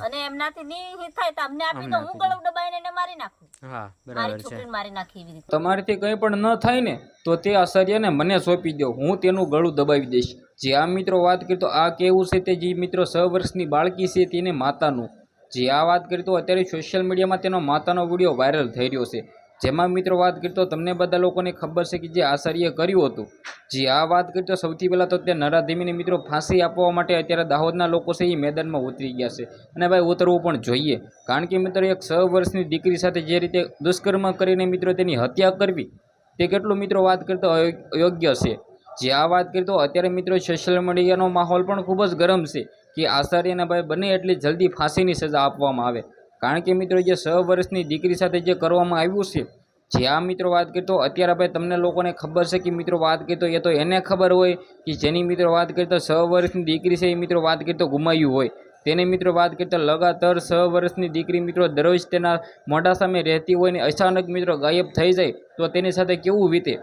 અને એમનાથી નહીં થાય તો અમને આપી દો, હું ગળું દબાઈને એને મારી નાખું. હા મારી બરાબર છે. છોકરીને મારી નાખી એવી રીતે. તમારાથી કંઈ પણ ન થાય ને તો તે આચાર્યને મને સોંપી દો, હું તેનું ગળું દબાવી દઈશ. જે આ મિત્રો વાત કરી તો આ કેવું છે તે જે મિત્રો 6 વર્ષની બાળકી છે તેને માતાનું, જે આ વાત કરી તો અત્યારે સોશિયલ મીડિયામાં તેનો માતાનો વિડીયો વાયરલ થઈ રહ્યો છે. જેમાં મિત્રો વાત કરી તો તમને બધા લોકોને ખબર છે કે જે આચાર્ય કર્યું હતું, જે આ વાત કરી તો સૌથી પહેલાં તો તે નરાધીમીને મિત્રો ફાંસી આપવા માટે અત્યારે દાહોદના લોકો છે એ મેદાનમાં ઉતરી ગયા છે. અને ભાઈ ઉતરવું પણ જોઈએ, કારણ કે મિત્રો એક 6 વર્ષની દીકરી સાથે જે રીતે દુષ્કર્મ કરીને મિત્રો તેની હત્યા કરવી તે કેટલું મિત્રો વાત કરતો અયોગ્ય છે. જે આ વાત કરી તો અત્યારે મિત્રો સોશિયલ મીડિયાનો માહોલ પણ ખૂબ જ ગરમ છે કે આચાર્યને ભાઈ બને એટલી જલ્દી ફાંસીની સજા આપવામાં આવે, કારણ કે મિત્રો જે 6 વર્ષની દીકરી સાથે જે કરવામાં આવ્યું છે, જે આ મિત્રો વાત કરી તો અત્યારે ભાઈ તમને લોકોને ખબર છે કે મિત્રો વાત કરી તો એ તો એને ખબર હોય કે જેની મિત્રો વાત કરી તો 6 વર્ષની દીકરી છે એ મિત્રો વાત કરી તો ગુમાવ્યું હોય તેને મિત્રો વાત કરી તો લગાતાર 6 વર્ષની દીકરી મિત્રો દરરોજ તેના મોઢા સામે રહેતી હોય ને અચાનક મિત્રો ગાયબ થઈ જાય તો તેની સાથે કેવું વીતે.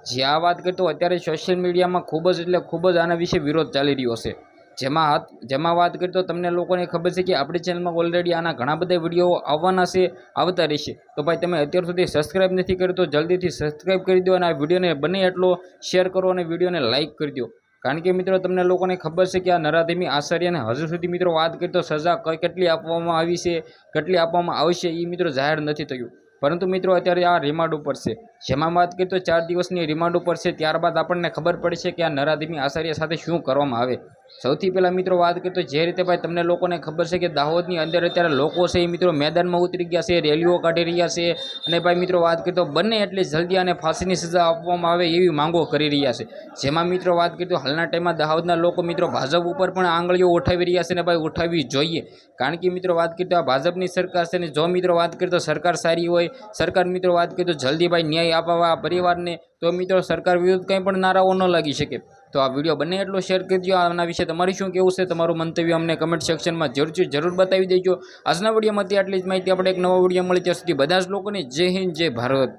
જે આ વાત કરી તો અત્યારે સોશિયલ મીડિયામાં ખૂબ જ એટલે ખૂબ જ આના વિશે વિરોધ ચાલી રહ્યો છે. જેમાં વાત કરી તો તમને લોકોને ખબર છે કે આપણી ચેનલમાં ઓલરેડી આના ઘણા બધા વિડીયો આવવાના છે, આવતા રહેશે. તો ભાઈ તમે અત્યાર સુધી સબસ્ક્રાઈબ નથી કર્યું તો જલ્દીથી સબસ્ક્રાઈબ કરી દો અને આ વિડીયોને બને એટલો શેર કરો અને વિડીયોને લાઇક કરી દો, કારણ કે મિત્રો તમને લોકોને ખબર છે કે આ નરાધીમી આચાર્યને હજુ સુધી મિત્રો વાત કરી તો સજા કેટલી આપવામાં આવી છે, કેટલી આપવામાં આવશે એ મિત્રો જાહેર નથી થયું. પરંતુ મિત્રો અત્યારે આ રિમાન્ડ ઉપર છે. જેમાં વાત કરીએ તો 4 દિવસની રિમાન્ડ ઉપર છે. ત્યારબાદ આપણને ખબર પડશે કે આ નરાધીમી આચાર્ય સાથે શું કરવામાં આવે. સૌથી પહેલાં મિત્રો વાત કરીએ તો જે રીતે ભાઈ તમને લોકોને ખબર છે કે દાહોદની અંદર અત્યારે લોકો છે એ મિત્રો મેદાનમાં ઉતરી ગયા છે, રેલીઓ કાઢી રહ્યા છે અને ભાઈ મિત્રો વાત કરીએ તો બંને એટલી જલ્દી અને ફાંસીની સજા આપવામાં આવે એવી માંગો કરી રહ્યા છે. જેમાં મિત્રો વાત કરીએ તો હાલના ટાઈમમાં દાહોદના લોકો મિત્રો ભાજપ ઉપર પણ આંગળીઓ ઉઠાવી રહ્યા છે અને ભાઈ ઉઠાવવી જોઈએ, કારણ કે મિત્રો વાત કરીએ તો આ ભાજપની સરકાર છે ને જો મિત્રો વાત કરીએ તો સરકાર સારી હોય, સરકાર મિત્રો વાત કરીએ તો જલ્દી ભાઈ ન્યાય અપાવવા આ પરિવારને, તો મિત્રો સરકાર વિરુદ્ધ કંઈ પણ નારાઓ ન લાગી શકે. તો આ વિડીયો બને એટલો શેર કરી દો. આના વિશે તમારી શું કહેવું છે, તમારું મંતવ્ય અમને કમેન્ટ સેક્શનમાં જરૂર બતાવી દેજો. આજના વિડીયોમાંથી આટલી જ માહિતી. આપણે એક નવો વિડીયો મળી ત્યાં સુધી બધા જ લોકોને જય હિન્દ, જય ભારત.